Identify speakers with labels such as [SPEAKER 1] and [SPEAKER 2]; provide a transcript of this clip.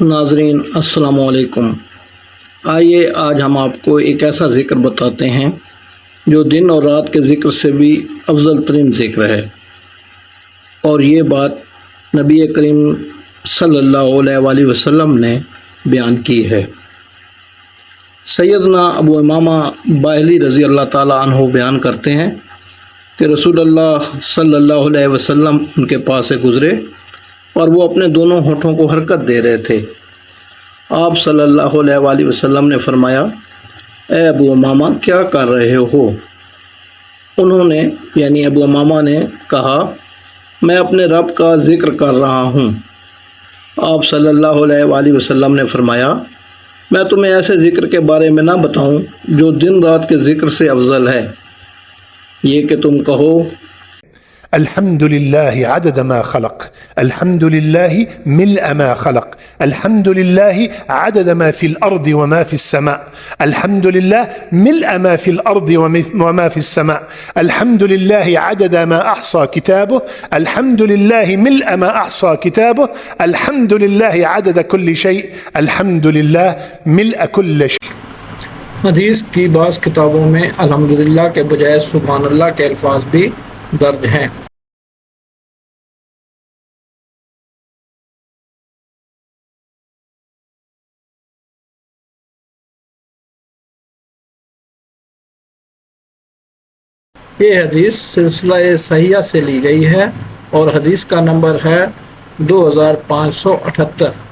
[SPEAKER 1] नाजरीन अस्सलामु अलैकुम। आइए आज हम आपको एक ऐसा ज़िक्र बताते हैं जो दिन और रात के ज़िक्र से भी अफजल तरीन ज़िक्र है, और ये बात नबी करीम सल्लल्लाहु अलैहि वसल्लम ने बयान की है। सैयदना अबू उमामा बाहिली रज़ी अल्लाह ताला अन्हु बयान करते हैं कि रसूलुल्लाह सल्लल्लाहु अलैहि वसल्लम उनके पास से गुज़रे और वो अपने दोनों होठों को हरकत दे रहे थे। आप सल्लल्लाहु अलैहि वसल्लम ने फरमाया, ए अबू उमामा क्या कर रहे हो? उन्होंने यानी अबू उमामा ने कहा, मैं अपने रब का ज़िक्र कर रहा हूँ। आप सल्लल्लाहु अलैहि वसल्लम ने फरमाया, मैं तुम्हें ऐसे ज़िक्र के बारे में ना बताऊँ जो दिन रात के ज़िक्र से अफजल है, ये कि तुम कहो
[SPEAKER 2] अल्हम्दुलिल्लाहि अदद मा खलक, अल्हम्दुलिल्लाहि मिल्अ मा खलक, अल्हम्दुलिल्लाहि अदद मा फिल अर्दि व मा फिस समा, अल्हम्दुलिल्लाह मिल्अ मा फिल अर्दि व मा फिस समा, अल्हम्दुलिल्लाहि अदद मा अहसा किताबुहु, अल्हम्दुलिल्लाहि मिल्अ मा अहसा किताबुहु, अल्हम्दुलिल्लाहि अदद कुल्लि शै, अल्हम्दुलिल्लाह मिल्अ कुल्लि शै।
[SPEAKER 1] हदीस की बाज़ किताबों में अल्हम्दुलिल्लाह के बजाय सुभानअल्लाह के अल्फाज भी दर्ज हैं। ये हदीस सिलसिला सहिया से ली गई है और हदीस का नंबर है 2578।